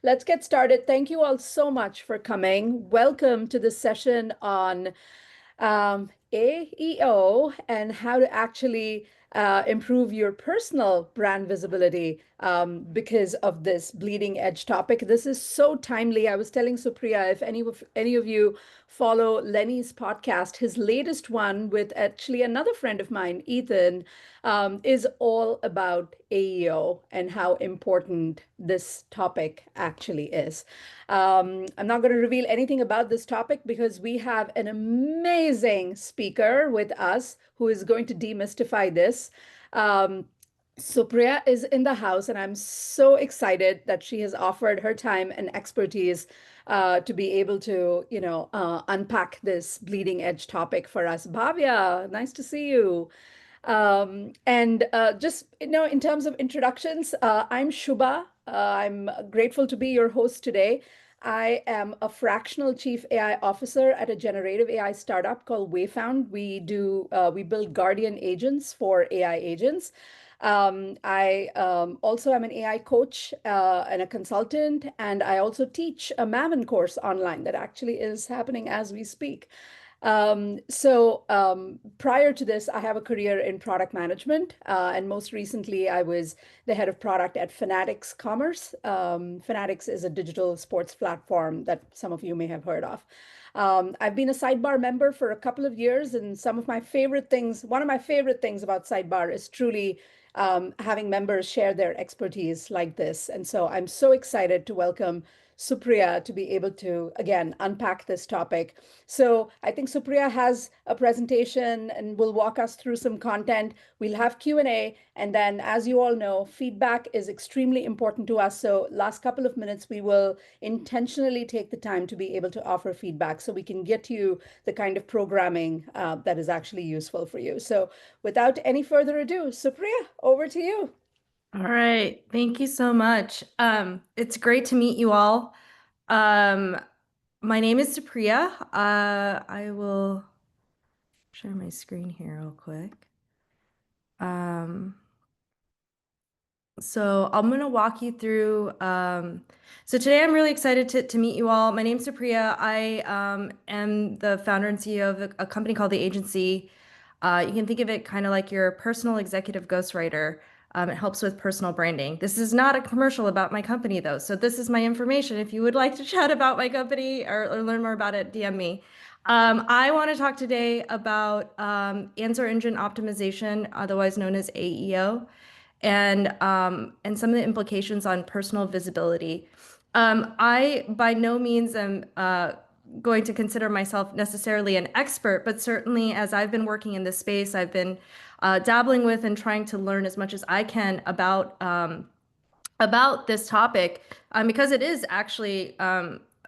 let's get started. Thank you all so much for coming. Welcome to the session on AEO and how to actually improve your personal brand visibility because of this bleeding edge topic. This is so timely. I was telling Supriya, if any of you follow Lenny's podcast, his latest one with actually another friend of mine, Ethan, is all about AEO and how important this topic actually is. I'm not going to reveal anything about this topic because we have an amazing speaker with us who is going to demystify this. Um, Supriya is in the house, and I'm so excited that she has offered her time and expertise to be able to, unpack this bleeding edge topic for us. Bhavya, nice to see you. And just, in terms of introductions, I'm Shubha. I'm grateful to be your host today. I am a fractional chief AI officer at a generative AI startup called Wayfound. We build guardian agents for AI agents. I also am an AI coach and a consultant, and I also teach a Maven course online that actually is happening as we speak. Prior to this, I have a career in product management, and most recently, I was the head of product at Fanatics Commerce. Fanatics is a digital sports platform that some of you may have heard of. I've been a Sidebar member for a couple of years, and one of my favorite things about Sidebar is truly having members share their expertise like this. And so I'm so excited to welcome Supriya to be able to, again, unpack this topic. So I think Supriya has a presentation and will walk us through some content. We'll have Q&A. And then, as you all know, feedback is extremely important to us. So last couple of minutes, we will intentionally take the time to be able to offer feedback so we can get you the kind of programming that is actually useful for you. So without any further ado, Supriya, over to you. All right. Thank you so much. It's great to meet you all. Um, my name is Supriya. I will share my screen here real quick. Um, so I'm going to walk you through. So today I'm really excited to meet you all. My name's Supriya. I am the founder and CEO of a company called The Agency. You can think of it kind of like your personal executive ghostwriter. It helps with personal branding. This is not a commercial about my company, though. So this is my information. If you would like to chat about my company or learn more about it, DM me. I want to talk today about answer engine optimization, otherwise known as AEO, and some of the implications on personal visibility. I by no means am going to consider myself necessarily an expert, but certainly as I've been working in this space, I've been dabbling with and trying to learn as much as I can about this topic because it is actually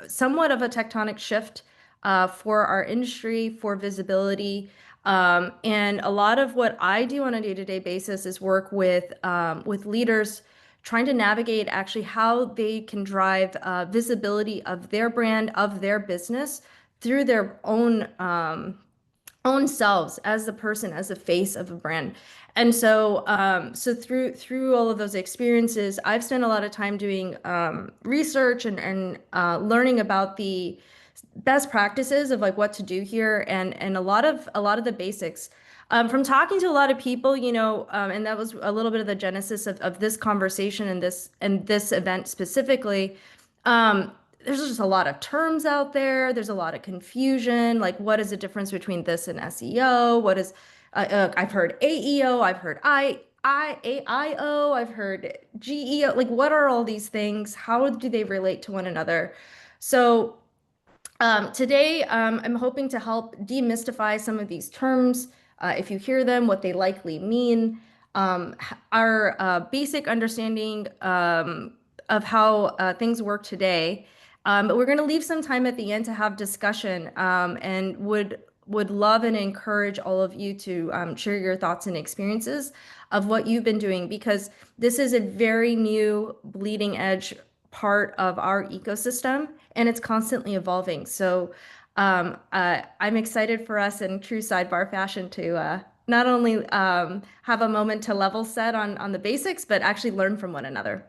somewhat of a tectonic shift for our industry, for visibility. And a lot of what I do on a day-to-day basis is work with leaders trying to navigate actually how they can drive visibility of their brand, of their business through their own selves as the person, as the face of a brand. And so through all of those experiences, I've spent a lot of time doing research and learning about the best practices of like what to do here and a lot of the basics. From talking to a lot of people, and that was a little bit of the genesis of this conversation and this event specifically. Um, there's just a lot of terms out there. There's a lot of confusion. Like, what is the difference between this and SEO? I've heard AEO, I've heard AIO, I've heard GEO. Like, what are all these things? How do they relate to one another? So, today, I'm hoping to help demystify some of these terms, if you hear them, what they likely mean, our basic understanding of how things work today. But we're going to leave some time at the end to have discussion, and would love and encourage all of you to share your thoughts and experiences of what you've been doing because this is a very new bleeding edge part of our ecosystem and it's constantly evolving. So I'm excited for us in true sidebar fashion to not only have a moment to level set on the basics, but actually learn from one another.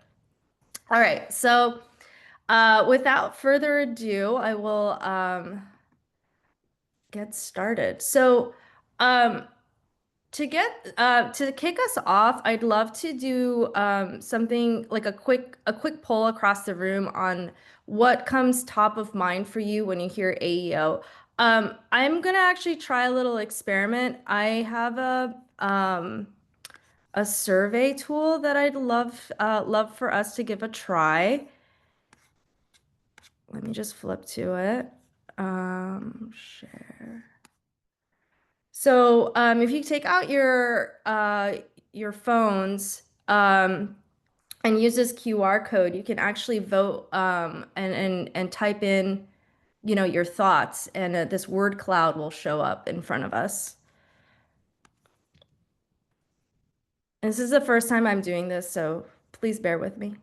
All right, so Without further ado, I will get started. So, um, to kick us off, I'd love to do something like a quick poll across the room on what comes top of mind for you when you hear AEO. I'm gonna actually try a little experiment. I have a survey tool that I'd love for us to give a try. Let me just flip to it. Share. So if you take out your phones and use this QR code, you can actually vote and type in, your thoughts, and this word cloud will show up in front of us. And this is the first time I'm doing this, so please bear with me.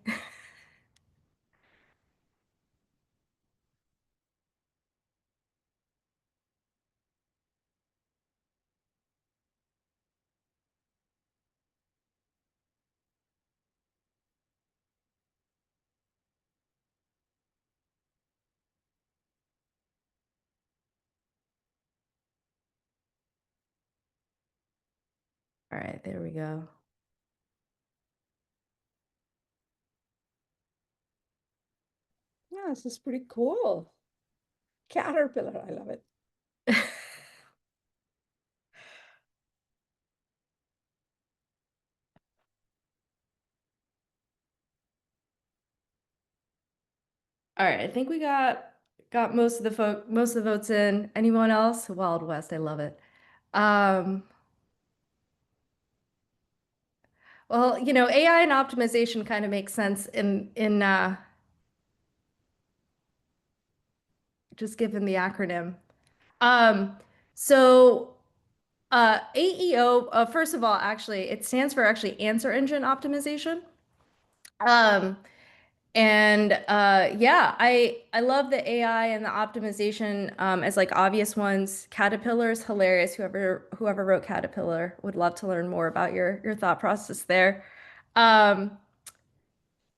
All right, there we go. Yeah, this is pretty cool. Caterpillar, I love it. All right, I think we got most of the votes in. Anyone else? Wild West, I love it. Um, well, AI and optimization kind of makes sense in just given the acronym. Um, so AEO, first of all, actually, it stands for actually answer engine optimization. Um, And yeah, I love the AI and the optimization as like obvious ones. Caterpillar is hilarious. Whoever wrote Caterpillar would love to learn more about your thought process there. Um,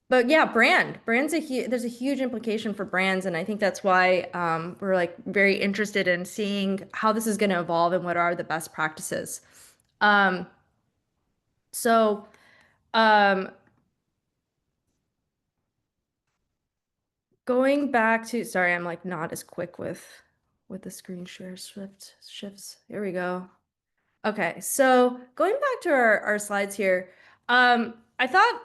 but yeah, brands there's a huge implication for brands, and I think that's why we're like very interested in seeing how this is going to evolve and what are the best practices. Um, so um, Going back to, sorry, I'm like not as quick with the screen share shifts. Here we go. Okay, so going back to our slides here, I thought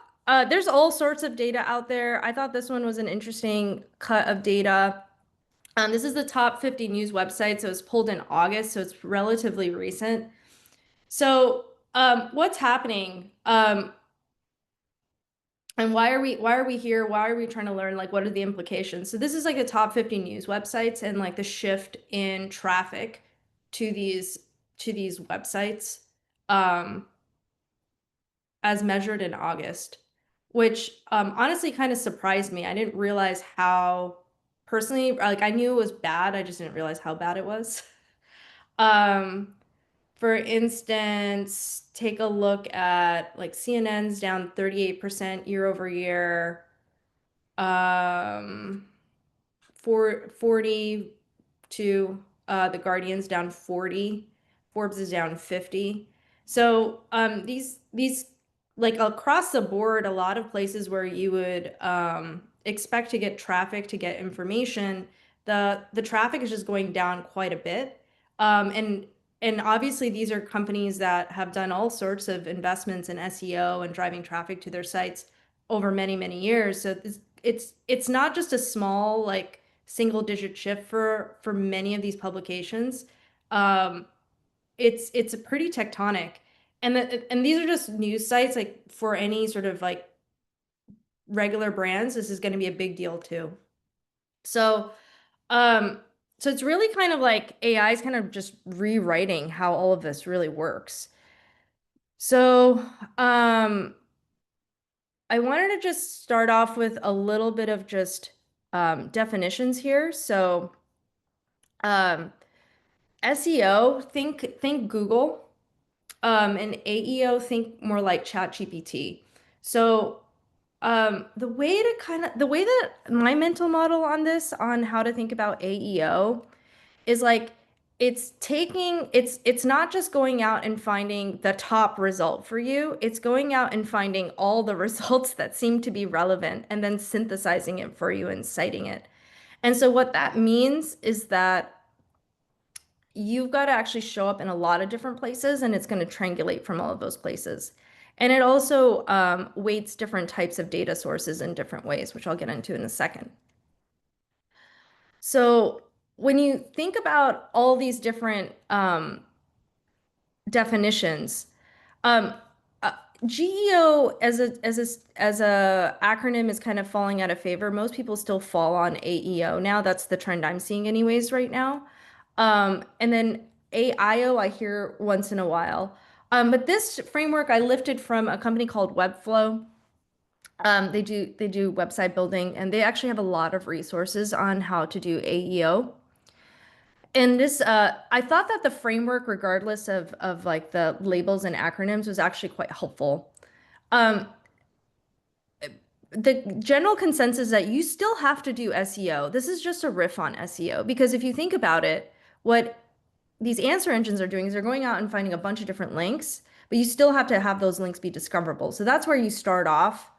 there's all sorts of data out there. I thought this one was an interesting cut of data. This is the top 50 news websites, so it's pulled in August, so it's relatively recent. So what's happening? And why are we here? Why are we trying to learn, like, what are the implications? So this is like the top 50 news websites and like the shift in traffic to these websites um as measured in August, which honestly kind of surprised me. I didn't realize how personally, like, I knew it was bad, I just didn't realize how bad it was. Um for instance, take a look at like CNN's down 38% year over year. Um, 42, the Guardian's down 40, Forbes is down 50. So these like across the board, a lot of places where you would expect to get traffic to get information, the traffic is just going down quite a bit. And obviously these are companies that have done all sorts of investments in SEO and driving traffic to their sites over many, many years. So it's not just a small like single digit shift for many of these publications. Um, it's a pretty tectonic. And these are just news sites, like for any sort of like regular brands, this is going to be a big deal too. So um so it's really kind of like AI is kind of just rewriting how all of this really works. So um I wanted to just start off with a little bit of just definitions here. So um SEO, think Google, and AEO, think more like ChatGPT. So The way that my mental model on this, on how to think about AEO, is like it's not just going out and finding the top result for you. It's going out and finding all the results that seem to be relevant and then synthesizing it for you and citing it. And so what that means is that you've got to actually show up in a lot of different places and it's going to triangulate from all of those places. And it also weights different types of data sources in different ways, which I'll get into in a second. So when you think about all these different definitions, um, uh, GEO as a acronym is kind of falling out of favor. Most people still fall on AEO now. That's the trend I'm seeing anyways right now. And then AIO I hear once in a while. But this framework I lifted from a company called Webflow. They do website building and they actually have a lot of resources on how to do AEO. And this, I thought that the framework, regardless of like the labels and acronyms, was actually quite helpful. Um, the general consensus is that you still have to do SEO. This is just a riff on SEO because if you think about it, what these answer engines are doing is they're going out and finding a bunch of different links, but you still have to have those links be discoverable. So that's where you start off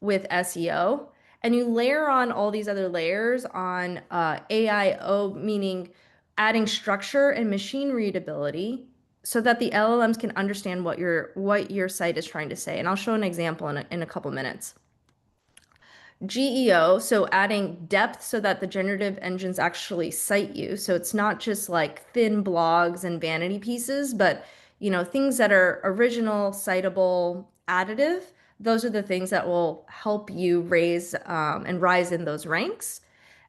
with SEO and you layer on all these other layers on AIO, meaning adding structure and machine readability so that the LLMs can understand what your site is trying to say. And I'll show an example in a couple minutes. GEO, so adding depth so that the generative engines actually cite you. So it's not just like thin blogs and vanity pieces, but things that are original, citable, additive. Those are the things that will help you raise and rise in those ranks.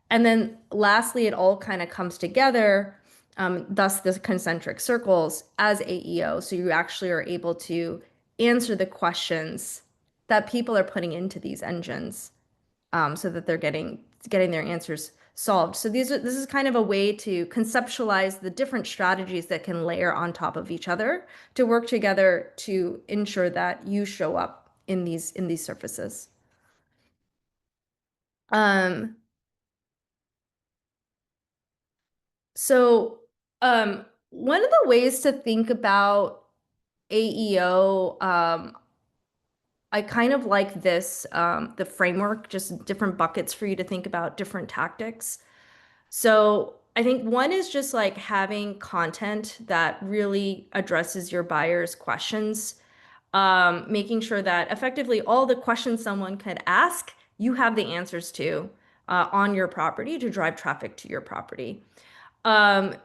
And then lastly, it all kind of comes together, thus the concentric circles as AEO. So you actually are able to answer the questions that people are putting into these engines so that they're getting their answers solved. So this is kind of a way to conceptualize the different strategies that can layer on top of each other to work together to ensure that you show up in these surfaces. Um, so one of the ways to think about AEO, I kind of like this, the framework, just different buckets for you to think about different tactics. So I think one is just like having content that really addresses your buyer's questions, making sure that effectively all the questions someone could ask, you have the answers to on your property to drive traffic to your property.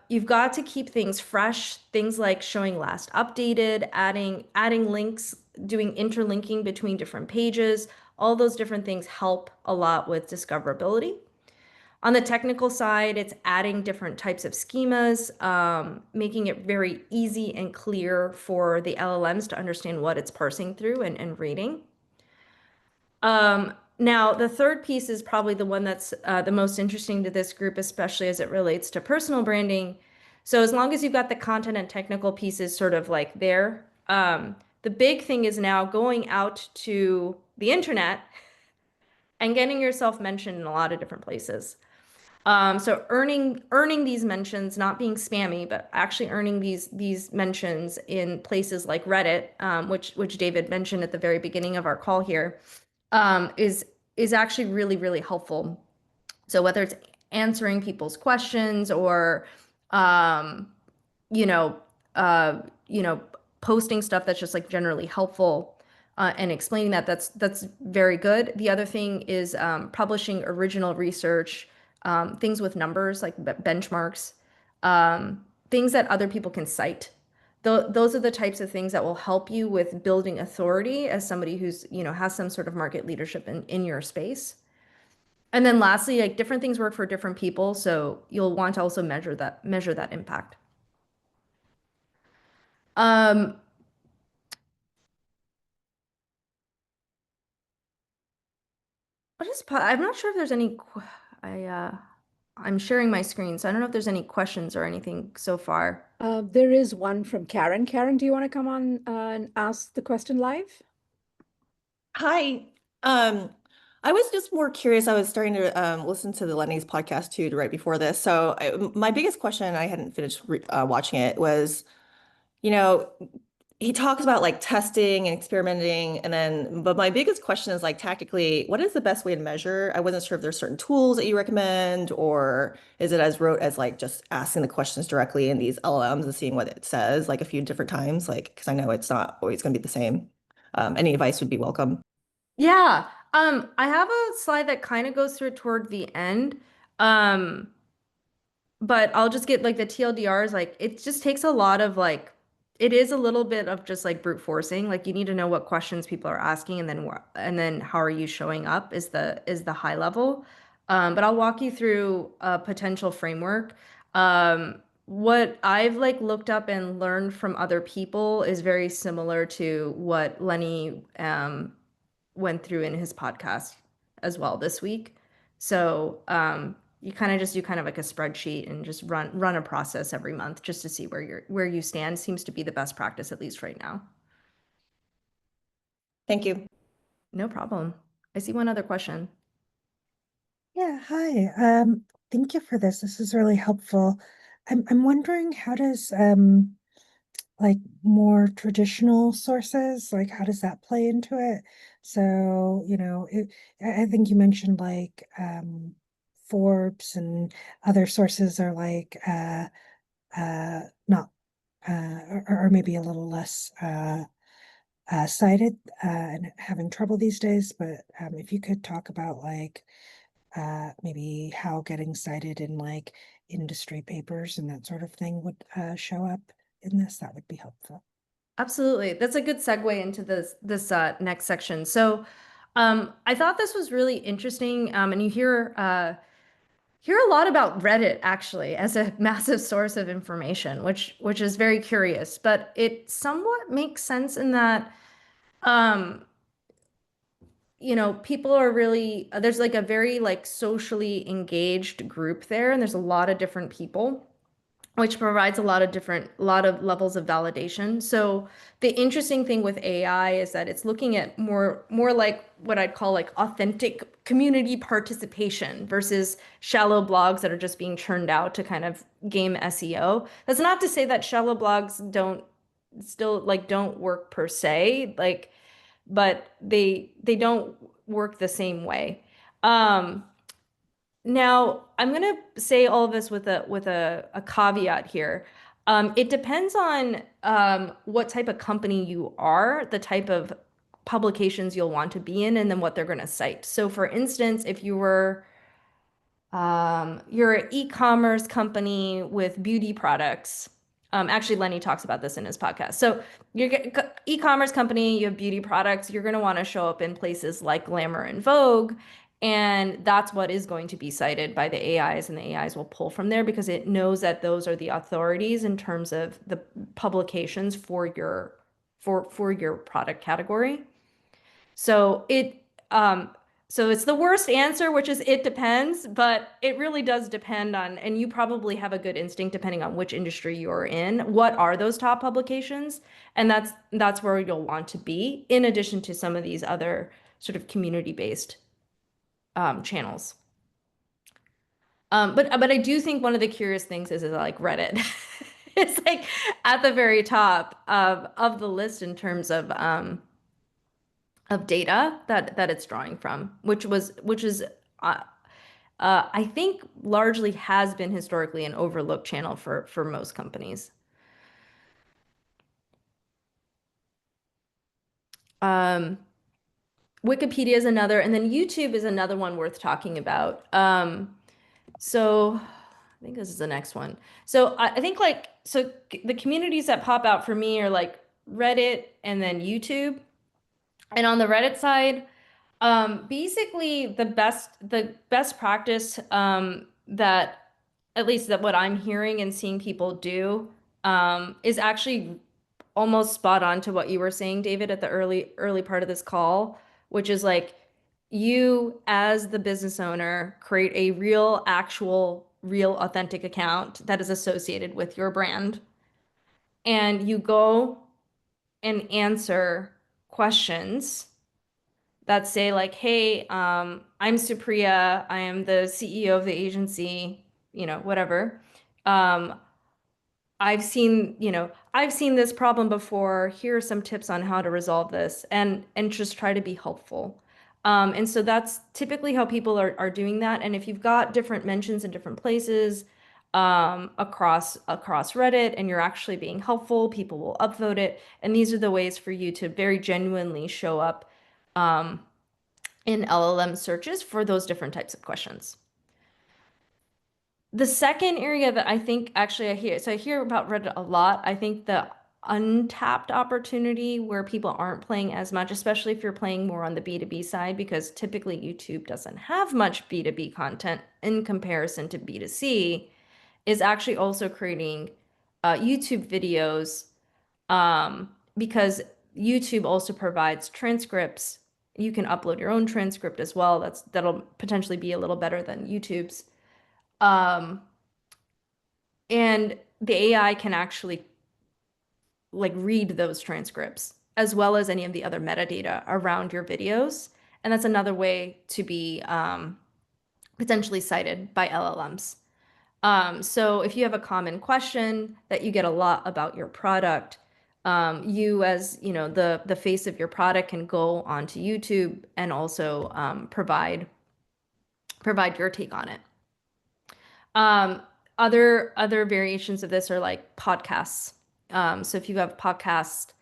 You've got to keep things fresh, things like showing last updated, adding links, doing interlinking between different pages. All those different things help a lot with discoverability. On the technical side, it's adding different types of schemas, making it very easy and clear for the LLMs to understand what it's parsing through and reading. Now, the third piece is probably the one that's the most interesting to this group, especially as it relates to personal branding. So as long as you've got the content and technical pieces sort of like there, the big thing is now going out to the internet and getting yourself mentioned in a lot of different places. So earning these mentions, not being spammy, but actually earning these mentions in places like Reddit, which David mentioned at the very beginning of our call here, is actually really, really helpful. So whether it's answering people's questions or um, you know, uh, you know, posting stuff that's just like generally helpful and explaining that's very good. The other thing is publishing original research, things with numbers like benchmarks, things that other people can cite. Those are the types of things that will help you with building authority as somebody who's, has some sort of market leadership in your space. And then lastly, like different things work for different people, so you'll want to also measure that impact. Um, I'm not sure if there's any, I'm sharing my screen, so I don't know if there's any questions or anything so far. There is one from Karen. Karen, do you want to come on and ask the question live? Hi. Um, I was just more curious. I was starting to listen to the Lenny's podcast too, right before this. My biggest question, I hadn't finished watching it, was, you know, he talks about like testing and experimenting, but my biggest question is like tactically, what is the best way to measure? I wasn't sure if there's certain tools that you recommend, or is it as rote as like just asking the questions directly in these LLMs and seeing what it says like a few different times? Like, because I know it's not always going to be the same. Any advice would be welcome. Yeah. I have a slide that kind of goes through it toward the end. Um, but I'll just get like the TLDRs, like it just takes a lot of like it is a little bit of just like brute forcing. Like you need to know what questions people are asking and then and then how are you showing up is the high level. But I'll walk you through a potential framework. What I've like looked up and learned from other people is very similar to what Lenny went through in his podcast as well this week. So you kind of just do kind of like a spreadsheet and just run a process every month just to see where you stand. Seems to be the best practice at least right now. Thank you. No problem. I see one other question. Yeah, hi. Thank you for this. This is really helpful. I'm wondering how does like more traditional sources, like how does that play into it? So, I think you mentioned like Forbes and other sources are like not or maybe a little less cited and having trouble these days. But if you could talk about like maybe how getting cited in like industry papers and that sort of thing would show up in this, that would be helpful. Absolutely. That's a good segue into this next section. So I thought this was really interesting. And you hear a lot about Reddit actually as a massive source of information, which is very curious, but it somewhat makes sense in that um, people are really there's like a very like socially engaged group there, and there's a lot of different people which provides a lot of levels of validation. So the interesting thing with AI is that it's looking at more like what I'd call like authentic community participation versus shallow blogs that are just being churned out to kind of game SEO. That's not to say that shallow blogs don't work per se, like, but they don't work the same way. Um, Now, I'm gonna say all of this with a caveat here. It depends on what type of company you are, the type of publications you'll want to be in, and then what they're going to cite. So, for instance, if you're an e-commerce company with beauty products. Actually, Lenny talks about this in his podcast. So you're e-commerce company, you have beauty products, you're going to want to show up in places like Glamour and Vogue, and that's what is going to be cited by the AIs, and the AIs will pull from there because it knows that those are the authorities in terms of the publications for your product category. So so it's the worst answer, which is it depends, but it really does depend on, and you probably have a good instinct depending on which industry you're in. What are those top publications? And that's where you'll want to be, in addition to some of these other sort of community-based channels. But I do think one of the curious things is like Reddit. It's like at the very top of the list in terms of data that it's drawing from, which is uh, I think largely has been historically an overlooked channel for most companies. Um, Wikipedia is another, and then YouTube is another one worth talking about. So I think this is the next one. So I think the communities that pop out for me are like Reddit and then YouTube. And on the Reddit side, basically the best practice that at least that what I'm hearing and seeing people do is actually almost spot on to what you were saying, David, at the early part of this call, which is like you as the business owner create a real authentic account that is associated with your brand, and you go and answer questions that say like, hey, I'm Supriya, I am the CEO of the agency, whatever. Um, I've seen this problem before. Here are some tips on how to resolve this, and just try to be helpful. And so that's typically how people are doing that. And if you've got different mentions in different places across Reddit, and you're actually being helpful, people will upvote it. And these are the ways for you to very genuinely show up um, in LLM searches for those different types of questions. The second area that I think actually I hear about Reddit a lot. I think the untapped opportunity where people aren't playing as much, especially if you're playing more on the B2B side, because typically YouTube doesn't have much B2B content in comparison to B2C, is actually also creating YouTube videos, because YouTube also provides transcripts. You can upload your own transcript as well. That'll potentially be a little better than YouTube's. Um, and the AI can actually like read those transcripts as well as any of the other metadata around your videos. And that's another way to be potentially cited by LLMs. So if you have a common question that you get a lot about your product, you as the face of your product can go onto YouTube and also provide your take on it. Um, other variations of this are like podcasts. So if you have podcasts,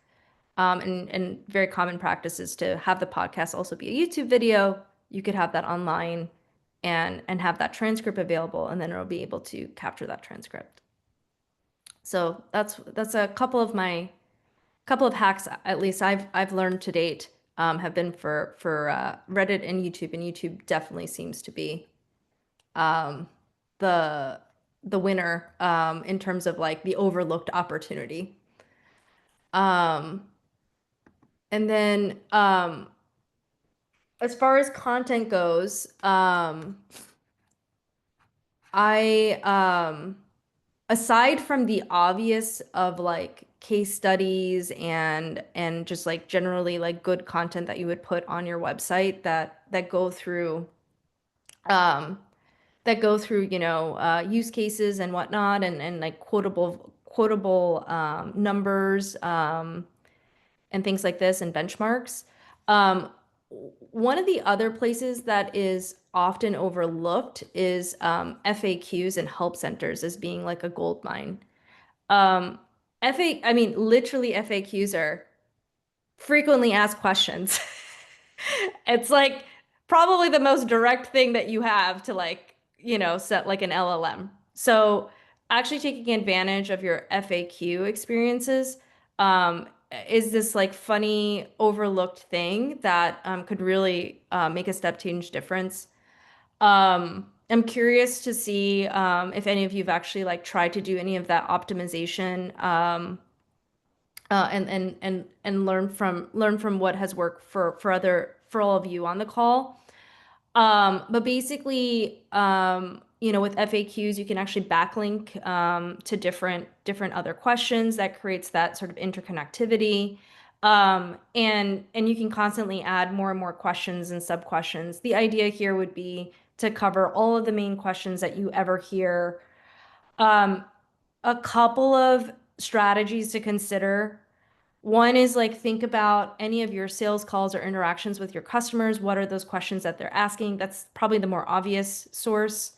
and very common practice is to have the podcast also be a YouTube video. You could have that online and have that transcript available, and then it'll be able to capture that transcript. So that's a couple of hacks, at least I've learned to date, have been for Reddit and YouTube definitely seems to be um, the the winner in terms of like the overlooked opportunity. Um, and then as far as content goes, I aside from the obvious of like case studies and just like generally like good content that you would put on your website that go through um use cases and whatnot, and like quotable numbers and things like this, and benchmarks. Um, One of the other places that is often overlooked is FAQs and help centers as being like a gold mine. Um, I mean, literally FAQs are frequently asked questions. It's like probably the most direct thing that you have to like, set like an LLM. So actually taking advantage of your FAQ experiences um, is this like funny overlooked thing that could really make a step change difference. I'm curious to see if any of you've actually like tried to do any of that optimization, and learn from what has worked for all of you on the call. But basically, with FAQs, you can actually backlink to different other questions that creates that sort of interconnectivity. And you can constantly add more and more questions and sub questions. The idea here would be to cover all of the main questions that you ever hear. Um, a couple of strategies to consider. One is like think about any of your sales calls or interactions with your customers. What are those questions that they're asking? That's probably the more obvious source.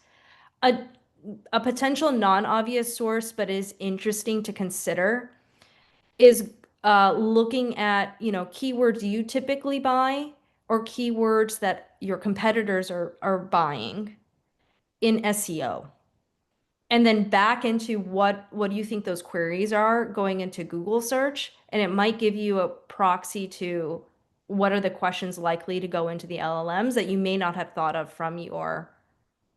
A, a potential non-obvious source, but is interesting to consider, is looking at, keywords you typically buy or keywords that your competitors are buying in SEO, and then back into what do you think those queries are going into Google search, and it might give you a proxy to what are the questions likely to go into the LLMs that you may not have thought of from your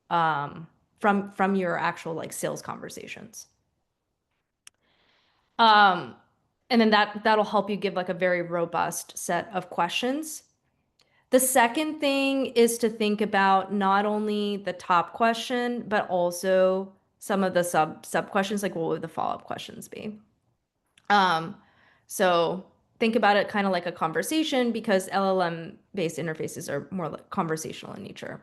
from your actual like sales conversations. Um, and then that'll help you give like a very robust set of questions. The second thing is to think about not only the top question, but also some of the sub questions, like what would the follow-up questions be? Um, so think about it kind of like a conversation because LLM-based interfaces are more like conversational in nature.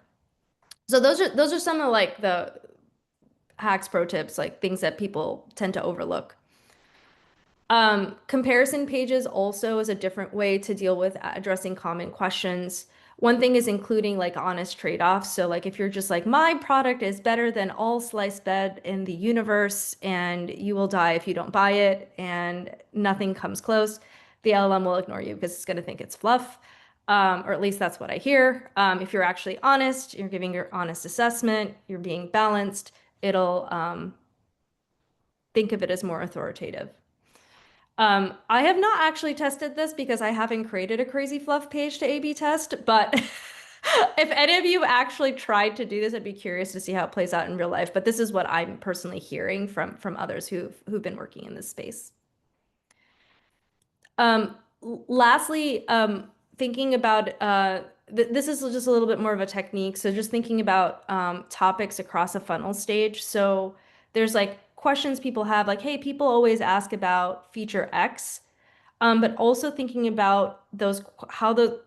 So those are some of like the hacks, pro tips, like things that people tend to overlook. Comparison pages also is a different way to deal with addressing common questions. One thing is including like honest trade-offs. So like if you're just like, my product is better than all sliced bread in the universe and you will die if you don't buy it and nothing comes close, the LLM will ignore you because it's going to think it's fluff. Or at least that's what I hear. If you're actually honest, you're giving your honest assessment, you're being balanced, it'll think of it as more authoritative. I have not actually tested this because I haven't created a crazy fluff page to A/B test, but if any of you actually tried to do this, I'd be curious to see how it plays out in real life. But this is what I'm personally hearing from others who've been working in this space. Lastly, thinking about this is just a little bit more of a technique. So just thinking about topics across a funnel stage. So there's like questions people have, like, hey, people always ask about feature X, but also thinking about those how the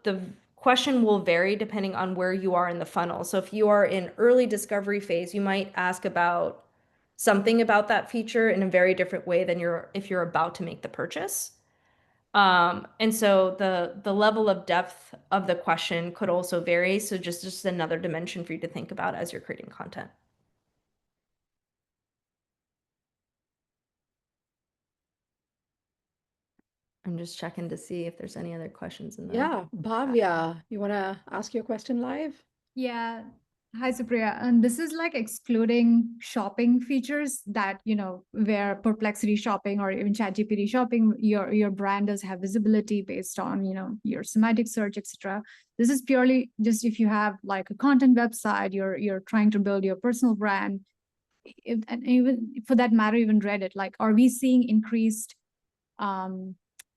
question will vary depending on where you are in the funnel. So if you are in early discovery phase, you might ask about something about that feature in a very different way than if you're about to make the purchase. And so the level of depth of the question could also vary. So just another dimension for you to think about as you're creating content. I'm just checking to see if there's any other questions in the Yeah, Bhavya, you want to ask your question live? Yeah. Hi, Supriya. And this is like excluding shopping features that, where Perplexity shopping or even ChatGPT shopping, your brand does have visibility based on, your semantic search, etc. This is purely just if you have like a content website, you're trying to build your personal brand, and even for that matter, even Reddit, like, are we seeing increased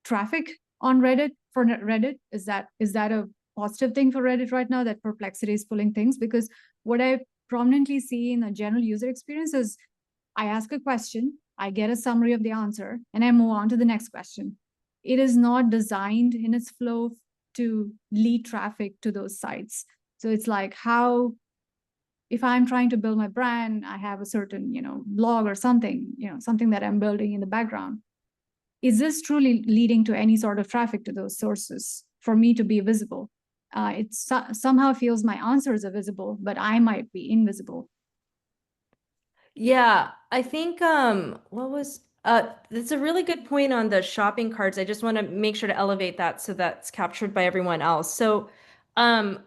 traffic on Reddit for Reddit? Is that a positive thing for Reddit right now that Perplexity is pulling things? Because what I prominently see in a general user experience is I ask a question, I get a summary of the answer, and I move on to the next question. It is not designed in its flow to lead traffic to those sites. So it's like how if I'm trying to build my brand, I have a certain, blog or something, something that I'm building in the background. Is this truly leading to any sort of traffic to those sources for me to be visible? It somehow feels my answers are visible, but I might be invisible. Yeah, I think that's a really good point on the shopping carts. I just want to make sure to elevate that so that's captured by everyone else. So, um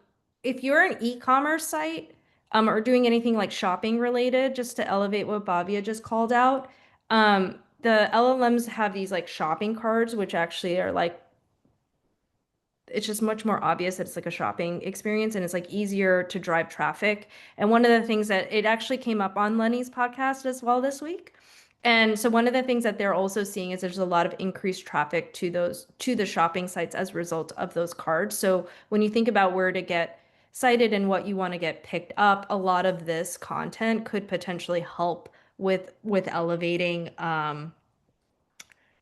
if you're an e-commerce site or doing anything like shopping related, just to elevate what Bhavya just called out, the LLMs have these like shopping cards, which actually are like it's just much more obvious that it's like a shopping experience and it's like easier to drive traffic. And one of the things that it actually came up on Lenny's podcast as well this week. And so one of the things that they're also seeing is there's a lot of increased traffic to the shopping sites as a result of those cards. So when you think about where to get cited and what you want to get picked up, a lot of this content could potentially help with elevating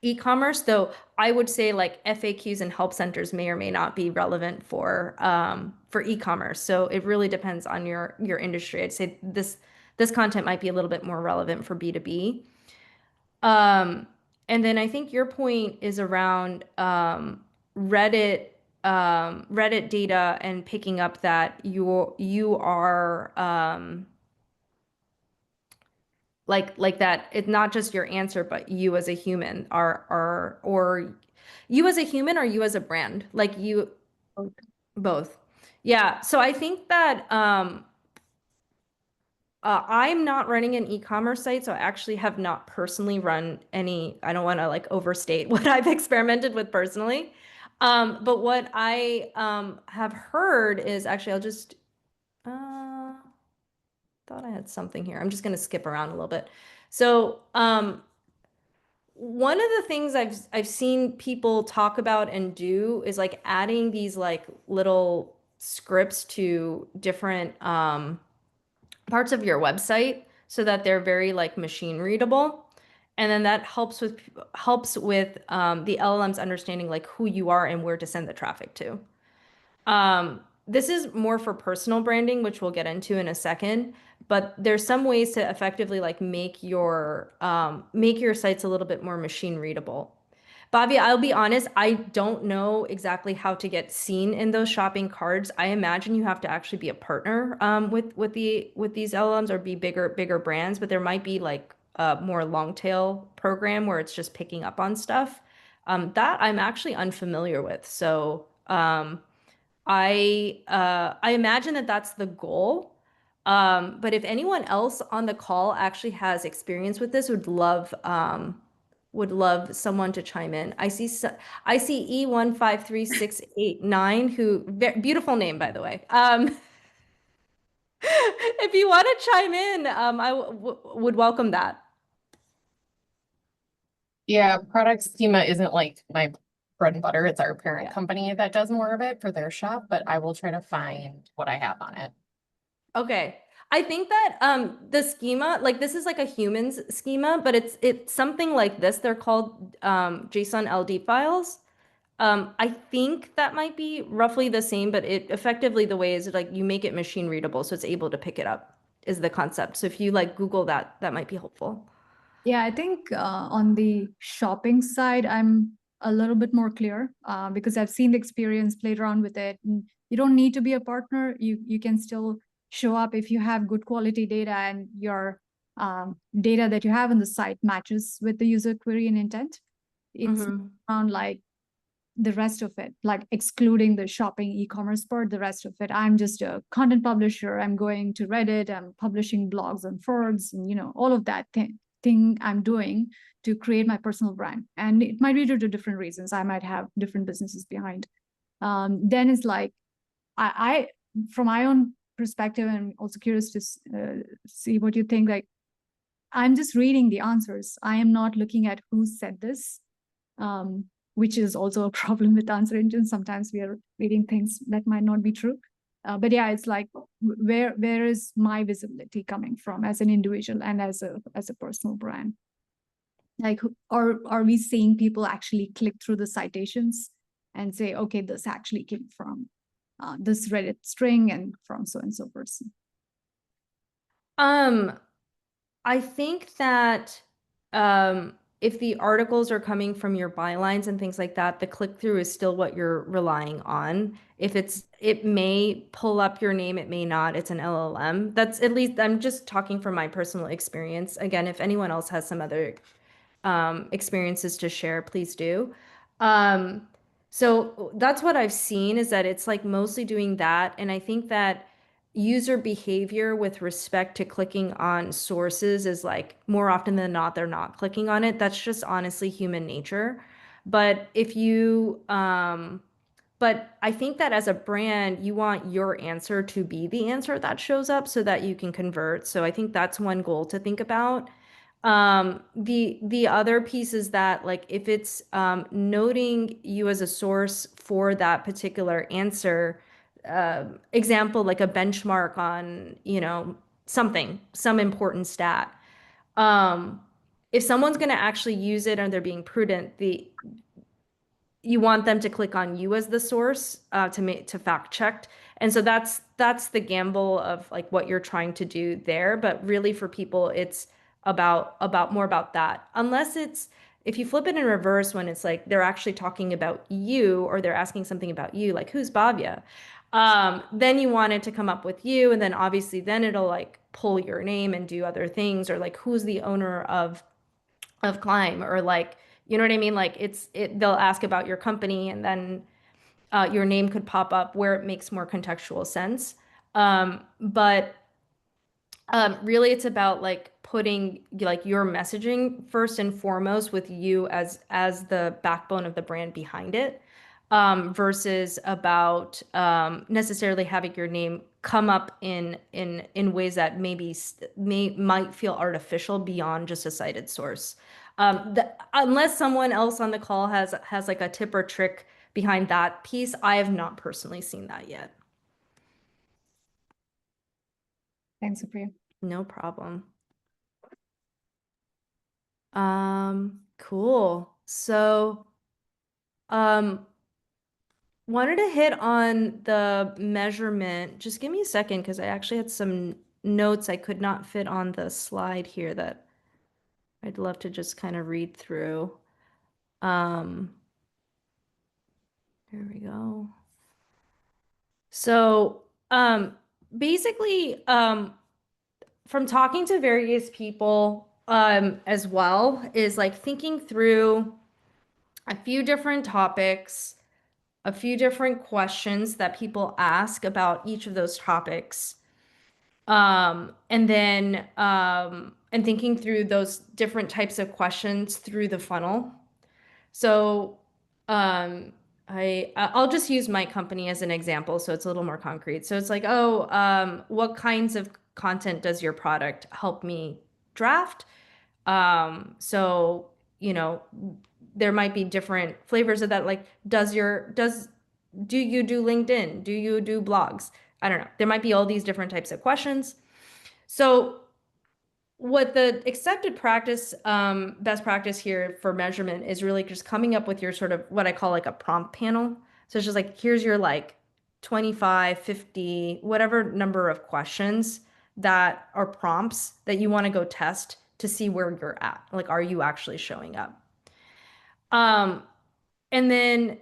e-commerce, though I would say like FAQs and help centers may or may not be relevant for e-commerce. So it really depends on your industry. I'd say this content might be a little bit more relevant for B2B. And then I think your point is around Reddit Reddit data and picking up that you are like that it's not just your answer but you as a human are or you as a human or you as a brand like you both. Yeah, so I think that I'm not running an e-commerce site, so I actually have not personally run any. I don't want to like overstate what I've experimented with personally. But what I have heard is actually I'll just thought I had something here. I'm just going to skip around a little bit. So one of the things I've seen people talk about and do is like adding these like little scripts to different parts of your website so that they're very like machine readable. And then that helps with the LLMs understanding like who you are and where to send the traffic to. This is more for personal branding, which we'll get into in a second, but there's some ways to effectively like make your sites a little bit more machine readable. Bobby, I'll be honest, I don't know exactly how to get seen in those shopping carts. I imagine you have to actually be a partner with these LLMs or be bigger brands, but there might be like a more long tail program where it's just picking up on stuff. That I'm actually unfamiliar with. So I imagine that that's the goal. But if anyone else on the call actually has experience with this, would love someone to chime in. I see E153689 who beautiful name by the way. If you want to chime in, I would welcome that. Yeah, product schema isn't like my bread and butter. It's our parent company that does more of it for their shop, but I will try to find what I have on it. Okay. I think that the schema, like this is like a human's schema, but it's something like this. They're called JSON LD files. I think that might be roughly the same, but it effectively the way is like you make it machine readable so it's able to pick it up is the concept. So if you like Google that, that might be helpful. Yeah, I think on the shopping side, I'm a little bit more clear because I've seen the experience, played around with it. And you don't need to be a partner. You can still show up if you have good quality data and your data that you have on the site matches with the user query and intent. It's around like the rest of it, like excluding the shopping e-commerce part, the rest of it, I'm just a content publisher. I'm going to Reddit, I'm publishing blogs on Forbes, and all of that thing I'm doing to create my personal brand. And it might be due to different reasons. I might have different businesses behind. Then it's like, I from my own perspective, and also curious to see what you think, like, I'm just reading the answers. I am not looking at who said this. Which is also a problem with answer engines. Sometimes we are reading things that might not be true. But yeah, it's like where is my visibility coming from as an individual and as a personal brand? Like, are we seeing people actually click through the citations and say, okay, this actually came from this Reddit string and from so and so person? I think that if the articles are coming from your bylines and things like that, the click-through is still what you're relying on. It may pull up your name, it may not. It's an LLM. That's at least, I'm just talking from my personal experience. Again, if anyone else has some other experiences to share, please do. So that's what I've seen is that it's like mostly doing that. And I think that user behavior with respect to clicking on sources is like more often than not, they're not clicking on it. That's just honestly human nature. But but I think that as a brand, you want your answer to be the answer that shows up so that you can convert. So I think that's one goal to think about. The other piece is that like if it's noting you as a source for that particular answer, example like a benchmark on some important stat. If someone's going to actually use it and they're being prudent, you want them to click on you as the source to fact check. And so that's the gamble of like what you're trying to do there. But really for people, it's about more about that. Unless it's if you flip it in reverse when it's like they're actually talking about you or they're asking something about you, like who's Bhavya? Then you want it to come up with you, and then obviously then it'll like pull your name and do other things, or like who's the owner of Climb, or like you know what I mean? Like they'll ask about your company and then your name could pop up where it makes more contextual sense. But really it's about like putting like your messaging first and foremost with you as the backbone of the brand behind it. Versus about necessarily having your name come up in ways that might feel artificial beyond just a cited source. Unless someone else on the call has like a tip or trick behind that piece, I have not personally seen that yet. Thanks, Supriya. No problem. Cool. So, um, wanted to hit on the measurement. Just give me a second because I actually had some notes I could not fit on the slide here that I'd love to just kind of read through. Um, there we go. So, basically, from talking to various people, as well, is like thinking through a few different topics, a few different questions that people ask about each of those topics. And then, and thinking through those different types of questions through the funnel. So, um, I'll just use my company as an example, so it's a little more concrete. So it's like, oh, what kinds of content does your product help me draft? So, you know, there might be different flavors of that. Like, do you do LinkedIn? Do you do blogs? I don't know. There might be all these different types of questions. So what the accepted practice, best practice here for measurement is really just coming up with your sort of what I call like a prompt panel. So it's just like, here's your like 25, 50, whatever number of questions that are prompts that you want to go test to see where you're at. Like, are you actually showing up? Um, and then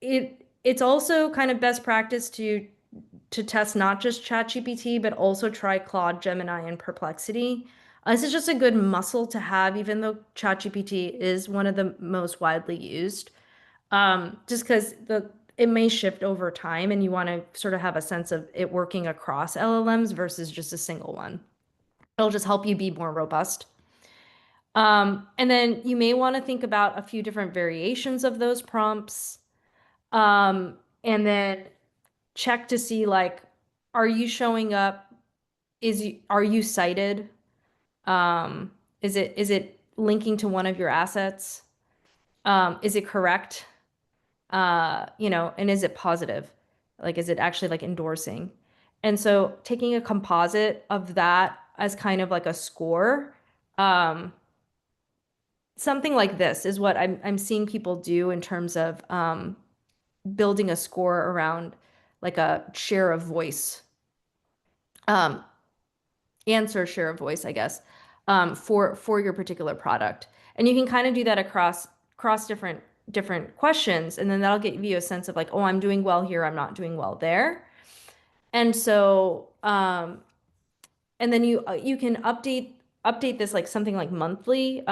it's also kind of best practice to test not just ChatGPT, but also try Claude, Gemini, and Perplexity. This is just a good muscle to have, even though ChatGPT is one of the most widely used. Just because it may shift over time, and you want to sort of have a sense of it working across LLMs versus just a single one. It'll just help you be more robust. And then you may want to think about a few different variations of those prompts. And then check to see like, are you showing up? Are you cited? Um, is it linking to one of your assets? Is it correct? And is it positive? Like, is it actually like endorsing? And so taking a composite of that as kind of like a score, um, something like this is what I'm seeing people do in terms of building a score around like a share of voice, um, answer share of voice, I guess, for your particular product. And you can kind of do that across different questions, and then that'll give you a sense of like, oh, I'm doing well here, I'm not doing well there. And so, and then you can update this like something like monthly,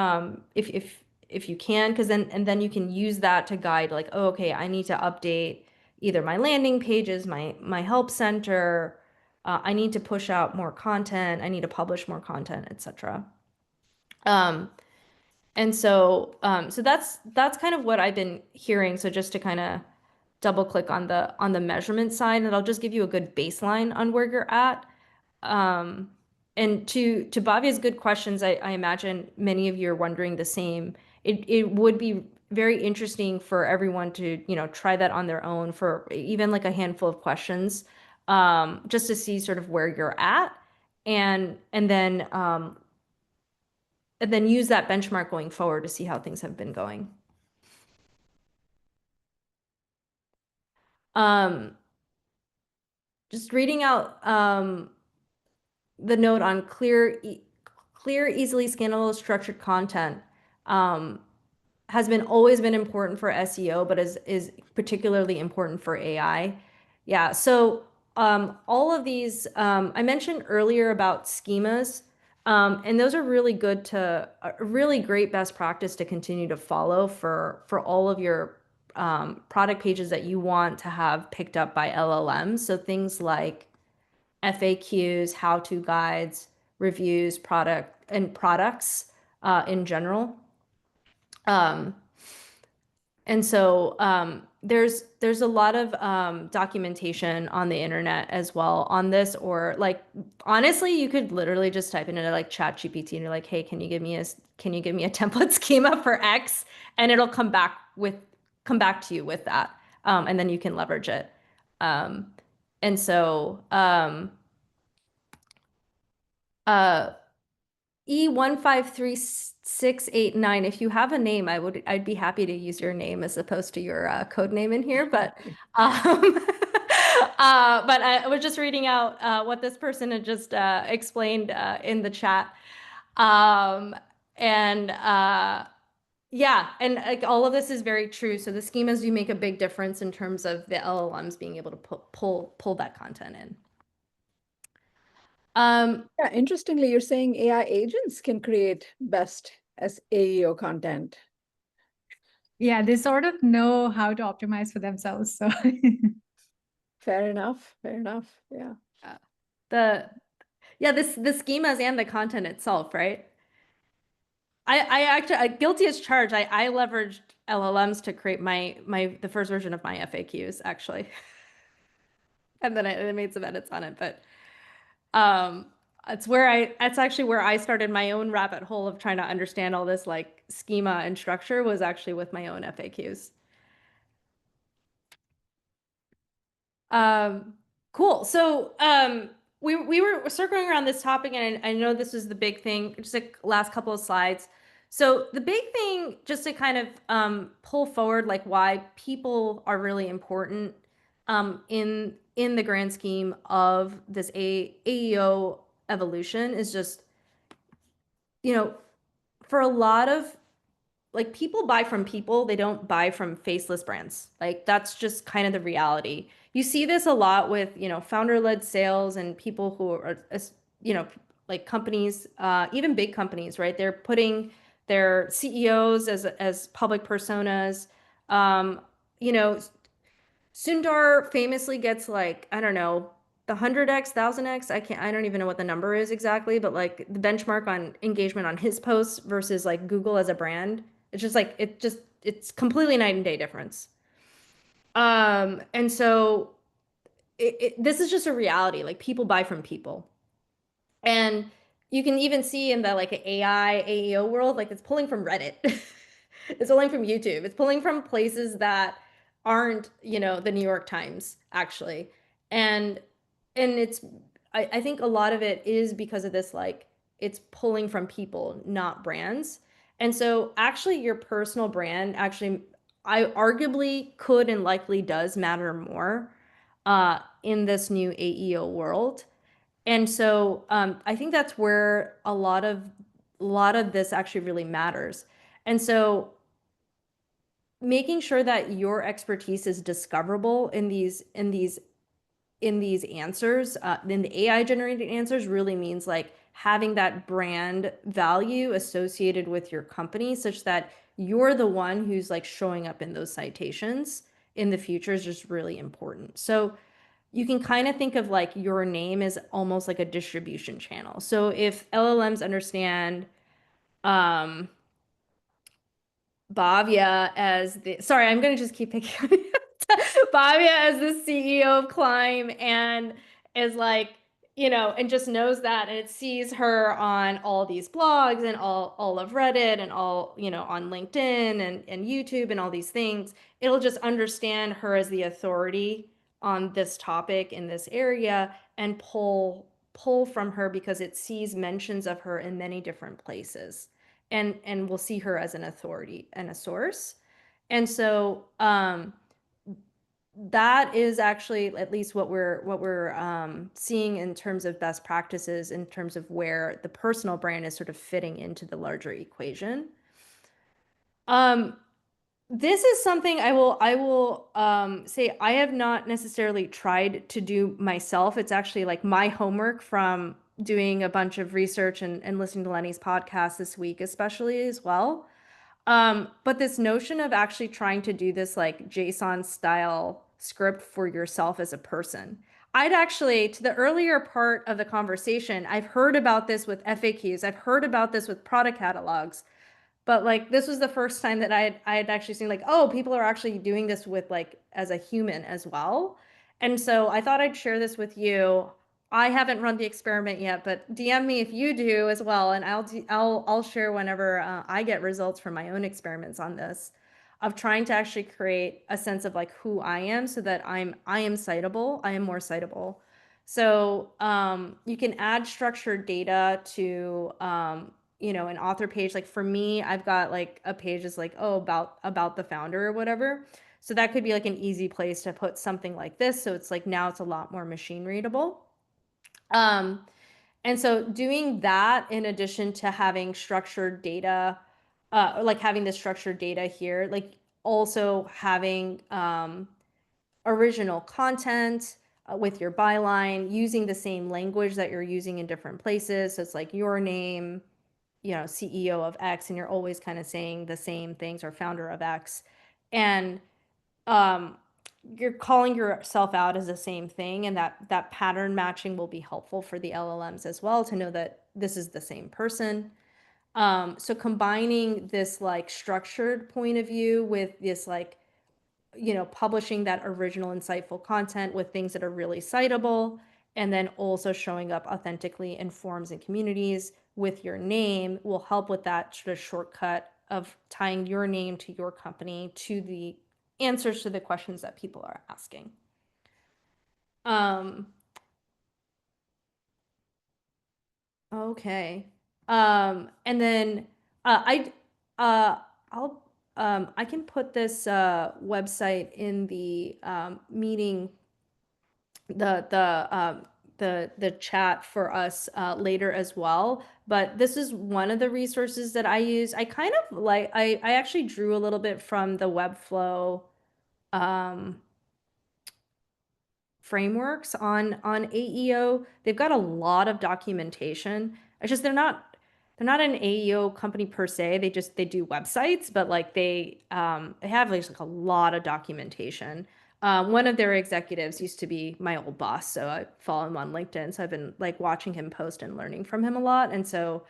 if you can, because then you can use that to guide like, oh, okay, I need to update either my landing pages, my help center, I need to push out more content, I need to publish more content, etc. um and so that's kind of what I've been hearing. So just to kind of double click on the measurement side, and I'll just give you a good baseline on where you're at. Um, and to Bhavya's good questions, I imagine many of you are wondering the same. It would be very interesting for everyone to, try that on their own for even like a handful of questions, just to see sort of where you're at, and and then um, and then use that benchmark going forward to see how things have been going. Um, just reading out the note on clear, easily scannable, structured content has always been important for SEO, but is particularly important for AI. Yeah, so all of these, I mentioned earlier about schemas, and those are really good a really great best practice to continue to follow for all of your product pages that you want to have picked up by LLMs. So things like FAQs, how-to guides, reviews, products in general. Um, and so there's a lot of documentation on the internet as well on this, or like honestly, you could literally just type in it like ChatGPT and you're like, hey, can you give me a template schema for X? And it'll come back to you with that. And then you can leverage it. Um, and so uh E153689. If you have a name, I'd be happy to use your name as opposed to your code name in here. But but I was just reading out what this person had just explained in the chat. And yeah, and like all of this is very true. So the schemas do make a big difference in terms of the LLMs being able to pull that content in. Yeah, interestingly, you're saying AI agents can create best as AEO content. Yeah, they sort of know how to optimize for themselves. So Fair enough. Fair enough. Yeah. the schemas and the content itself, right? I actually guilty as charged. I leveraged LLMs to create the first version of my FAQs actually, and then I made some edits on it. But that's actually where I started my own rabbit hole of trying to understand all this like schema and structure was actually with my own FAQs. Cool. So we were circling around this topic, and I know this was the big thing, just like last couple of slides. So the big thing, just to kind of pull forward, like why people are really important in the grand scheme of this AEO evolution is just, you know, for a lot of like people buy from people, they don't buy from faceless brands. Like that's just kind of the reality. You see this a lot with, founder-led sales and people who are, like companies, even big companies, right? They're putting their CEOs as public personas. Um, you know, Sundar famously gets like, I don't know, the 100x, 1000x. I don't even know what the number is exactly, but like the benchmark on engagement on his posts versus like Google as a brand. It's just like, it's completely night and day difference. And so this is just a reality. Like people buy from people. And you can even see in the like AI, AEO world, like it's pulling from Reddit. It's pulling from YouTube. It's pulling from places that aren't, the New York Times, actually. And I think a lot of it is because of this, like it's pulling from people, not brands. And so actually your personal brand actually I arguably could and likely does matter more in this new AEO world. And so I think that's where a lot of this actually really matters. And so making sure that your expertise is discoverable in these answers, in the AI generated answers really means like having that brand value associated with your company such that you're the one who's like showing up in those citations in the future is just really important. So you can kind of think of like your name as almost like a distribution channel. So if LLMs understand um Bhavya as I'm going to just keep picking Bhavya as the CEO of Climb and is like, and just knows that and it sees her on all these blogs and all of Reddit and all, on LinkedIn and YouTube and all these things. It'll just understand her as the authority on this topic in this area and pull from her because it sees mentions of her in many different places and we'll see her as an authority and a source. And so that is actually at least what we're seeing in terms of best practices in terms of where the personal brand is sort of fitting into the larger equation. This is something I will say I have not necessarily tried to do myself. It's actually like my homework from doing a bunch of research and listening to Lenny's podcast this week, especially as well. But this notion of actually trying to do this like JSON style script for yourself as a person. I'd actually, to the earlier part of the conversation, I've heard about this with FAQs. I've heard about this with product catalogs. But like this was the first time that I had actually seen like, oh, people are actually doing this with like as a human as well. And so I thought I'd share this with you. I haven't run the experiment yet, but DM me if you do as well, and I'll share whenever I get results from my own experiments on this, of trying to actually create a sense of like who I am, so that I am citable. I am more citable, So you can add structured data to an author page. Like for me, I've got like a page that's like, oh, about the founder or whatever. So that could be like an easy place to put something like this. So it's like now it's a lot more machine readable. And so doing that in addition to having structured data, like having the structured data here, like also having original content with your byline, using the same language that you're using in different places. So it's like your name, CEO of X, and you're always kind of saying the same things, or founder of X. And um, you're calling yourself out as the same thing, and that pattern matching will be helpful for the LLMs as well to know that this is the same person. So combining this like structured point of view with this like publishing that original insightful content with things that are really citable, and then also showing up authentically in forums and communities with your name will help with that sort of shortcut of tying your name to your company, to the answers to the questions that people are asking. Okay. And then I'll I can put this website in the meeting, the chat for us later as well. But this is one of the resources that I use. I kind of like I actually drew a little bit from the Webflow frameworks on AEO. They've got a lot of documentation. It's just they're not an AEO company per se. They do websites, but like they have like a lot of documentation. One of their executives used to be my old boss, so I follow him on LinkedIn. So I've been like watching him post and learning from him a lot. And so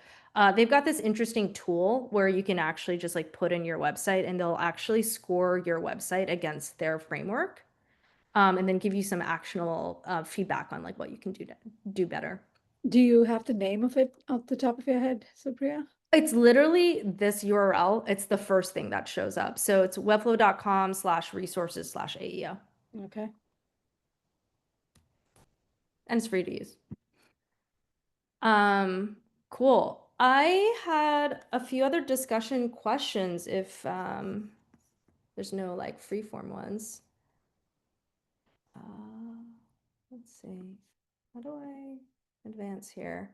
they've got this interesting tool where you can actually just like put in your website, and they'll actually score your website against their framework. And then give you some actionable feedback on like what you can do better. Do you have the name of it off the top of your head, Supriya? It's literally this URL. It's the first thing that shows up. So it's webflow.com/resources/AEO. Okay. And it's free to use. Cool. I had a few other discussion questions if there's no like freeform ones. Let's see. How do I advance here?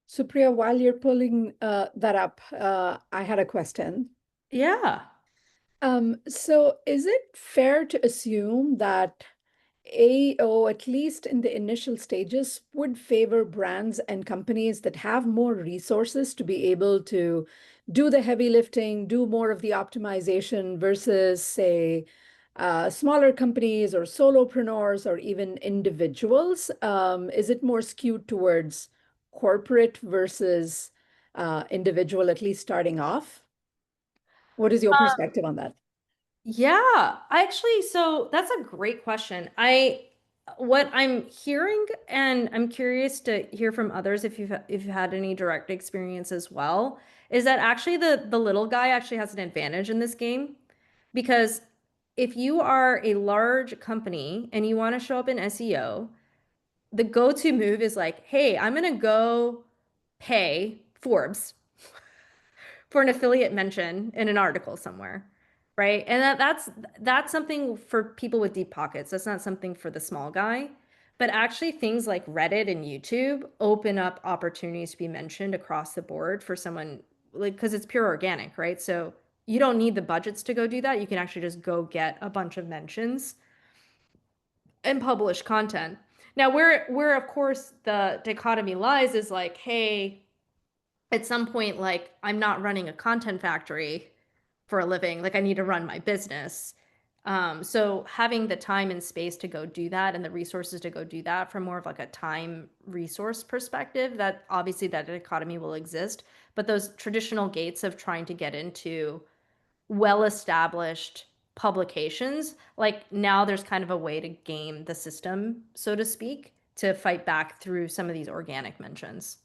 Supriya, while you're pulling that up, I had a question. Yeah. So is it fair to assume that AEO, at least in the initial stages, would favor brands and companies that have more resources to be able to do the heavy lifting, do more of the optimization versus, say, smaller companies or solopreneurs or even individuals? Is it more skewed towards corporate versus individual, at least starting off? What is your perspective on that? Yeah, so that's a great question. What I'm hearing, and I'm curious to hear from others if you've had any direct experience as well, is that actually the little guy actually has an advantage in this game. Because if you are a large company and you want to show up in SEO, the go-to move is like, hey, I'm gonna go pay Forbes for an affiliate mention in an article somewhere, right? And that's something for people with deep pockets. That's not something for the small guy. But actually, things like Reddit and YouTube open up opportunities to be mentioned across the board for someone, like, because it's pure organic, right? So you don't need the budgets to go do that. You can actually just go get a bunch of mentions and publish content. Now, where of course the dichotomy lies is like, hey, at some point, like, I'm not running a content factory for a living. Like, I need to run my business. So having the time and space to go do that and the resources to go do that from more of like a time resource perspective, that obviously that dichotomy will exist. But those traditional gates of trying to get into well-established publications, like now there's kind of a way to game the system, so to speak, to fight back through some of these organic mentions.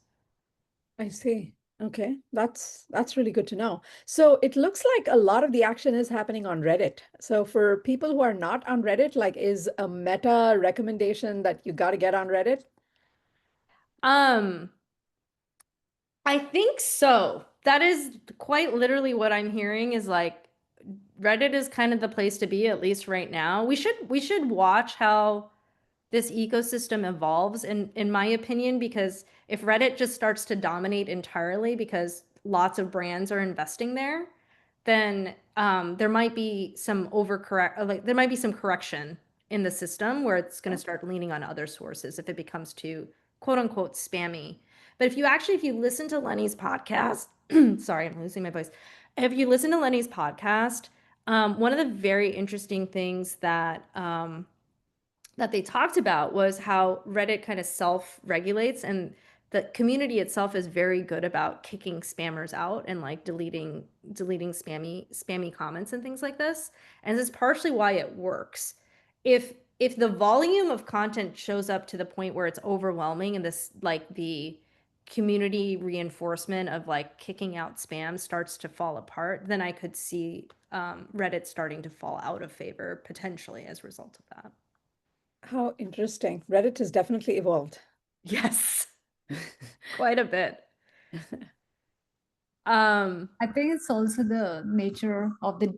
I see. Okay, that's really good to know. So it looks like a lot of the action is happening on Reddit. So for people who are not on Reddit, like is a meta recommendation that you got to get on Reddit? Um, I think so. That is quite literally what I'm hearing is like Reddit is kind of the place to be, at least right now. We should watch how this ecosystem evolves in my opinion, because if Reddit just starts to dominate entirely because lots of brands are investing there, then there might be some like there might be some correction in the system where it's going to start leaning on other sources if it becomes too quote unquote spammy. But if you listen to Lenny's podcast, sorry, I'm losing my voice. If you listen to Lenny's podcast, one of the very interesting things that they talked about was how Reddit kind of self-regulates, and the community itself is very good about kicking spammers out and like deleting spammy comments and things like this. And this is partially why it works. If the volume of content shows up to the point where it's overwhelming and this like the community reinforcement of like kicking out spam starts to fall apart, then I could see Reddit starting to fall out of favor potentially as a result of that. How interesting. Reddit has definitely evolved. Yes, quite a bit. Um, I think it's also the nature of the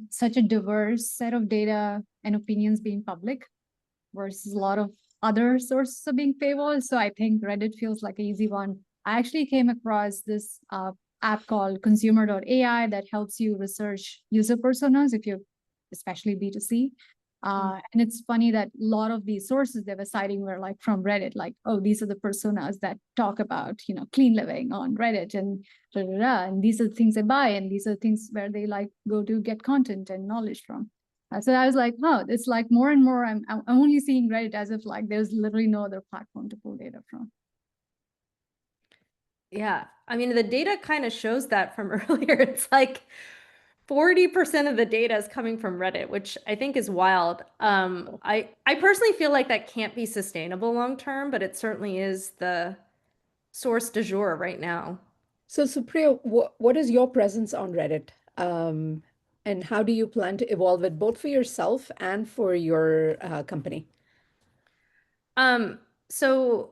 such a diverse set of data and opinions being public versus a lot of other sources are being favored. So I think Reddit feels like an easy one. I actually came across this app called consumer.ai that helps you research user personas if you're especially B2C. And it's funny that a lot of these sources they were citing were like from Reddit, like, oh, these are the personas that talk about, clean living on Reddit and da, da, da, and these are the things they buy, and these are things where they like go to get content and knowledge from. So I was like, oh, it's like more and more, I'm only seeing Reddit as if like there's literally no other platform to pull data from. yeah, I mean, the data kind of shows that from earlier. It's like 40% of the data is coming from Reddit, which I think is wild. I personally feel like that can't be sustainable long term, but it certainly is the source du jour right now. So Supriya, what is your presence on Reddit? And how do you plan to evolve it both for yourself and for your company? Um, so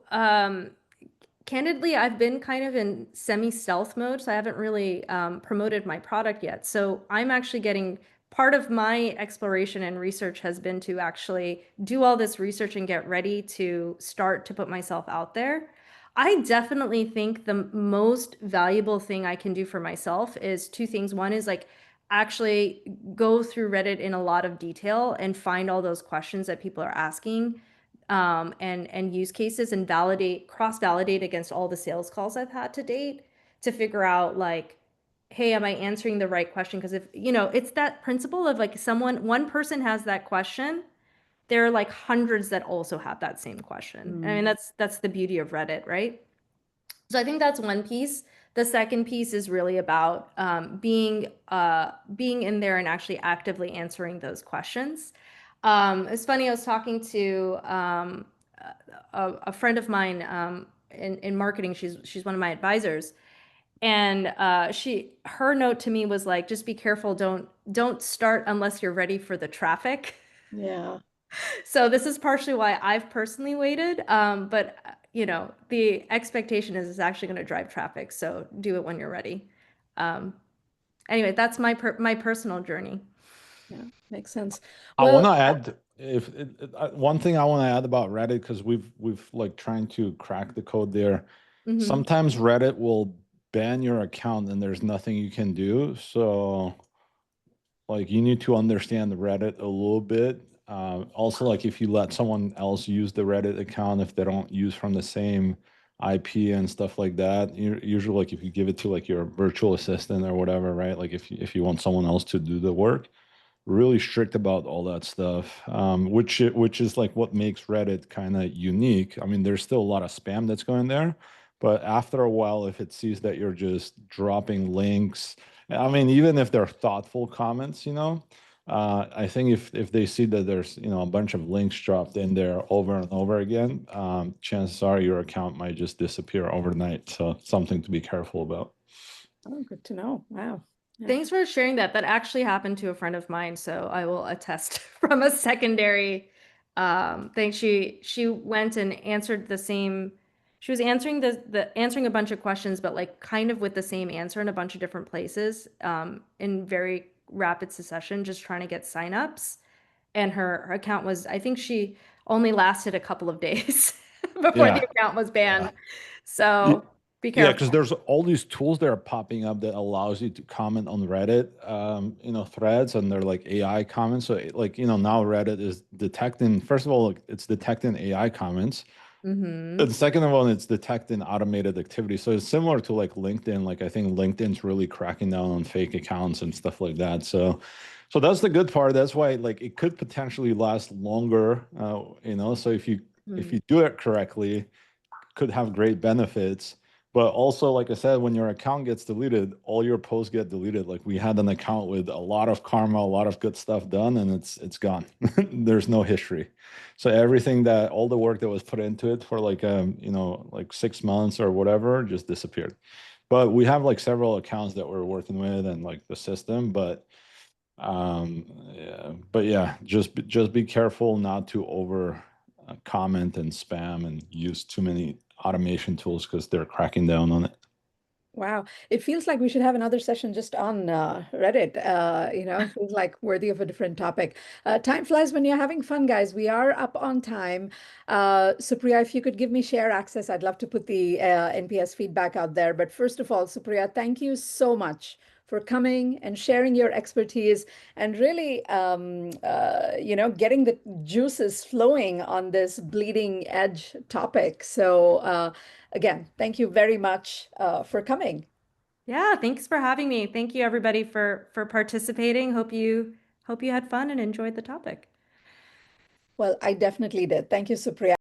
candidly, I've been kind of in semi-stealth mode, so I haven't really promoted my product yet. So I'm actually getting part of my exploration and research has been to actually do all this research and get ready to start to put myself out there. I definitely think the most valuable thing I can do for myself is two things. One is like actually go through Reddit in a lot of detail and find all those questions that people are asking, and use cases and cross-validate against all the sales calls I've had to date to figure out like, hey, am I answering the right question? Because if, it's that principle of like one person has that question, there are like hundreds that also have that same question. I mean, that's the beauty of Reddit, right? So I think that's one piece. The second piece is really about being in there and actually actively answering those questions. It's funny, I was talking to a friend of mine in marketing. She's one of my advisors, and her note to me was like, just be careful, don't start unless you're ready for the traffic. Yeah. So this is partially why I've personally waited. But the expectation is it's actually going to drive traffic. So do it when you're ready. Um, anyway, that's my personal journey. Yeah, makes sense. I want Well, to add one thing I want to add about Reddit, because we've like trying to crack the code there. Sometimes Reddit will ban your account and there's nothing you can do. So like you need to understand the Reddit a little bit. Also, like if you let someone else use the Reddit account, if they don't use from the same IP and stuff like that, usually like if you give it to like your virtual assistant or whatever, right? Like if you want someone else to do the work, really strict about all that stuff, which is like what makes Reddit kind of unique. I mean, there's still a lot of spam that's going there, but after a while, if it sees that you're just dropping links, I mean, even if they're thoughtful comments, I think if they see that there's, you know, a bunch of links dropped in there over and over again, chances are your account might just disappear overnight. So something to be careful about. Oh, good to know. Wow. Yeah. Thanks for sharing that. That actually happened to a friend of mine, so I will attest from a secondary thing. She went and answered the same. She was answering the answering a bunch of questions, but like kind of with the same answer in a bunch of different places, in very rapid succession, just trying to get signups. And her account was, I think she only lasted a couple of days before the Yeah. account was banned. Yeah. So be Yeah, careful. because there's all these tools that are popping up that allows you to comment on Reddit, you know, threads, and they're like AI comments. So like, you know, now Reddit is detecting, first of all, like, it's detecting AI comments. Mm-hmm. And second of all, it's detecting automated activity. So it's similar to like LinkedIn. Like I think LinkedIn's really cracking down on fake accounts and stuff like that. So that's the good part. That's why like it could potentially last longer. You know, so if you do it correctly, could have great benefits. But also, like I said, when your account gets deleted, all your posts get deleted. Like we had an account with a lot of karma, a lot of good stuff done, and it's gone. There's no history. So everything that all the work that was put into it for like you know, like 6 months or whatever just disappeared. But we have like several accounts that we're working with and like the system, but yeah, just be careful not to over comment and spam and use too many automation tools because they're cracking down on it. Wow. It feels like we should have another session just on Reddit. You know, feels like worthy of a different topic. Time flies when you're having fun, guys. We are up on time. Supriya, if you could give me share access, I'd love to put the NPS feedback out there. But first of all, Supriya, thank you so much for coming and sharing your expertise and really, you know, getting the juices flowing on this bleeding edge topic. So, again, thank you very much for coming. Yeah, thanks for having me. Thank you everybody for participating. Hope you had fun and enjoyed the topic. Well, I definitely did. Thank you, Supriya.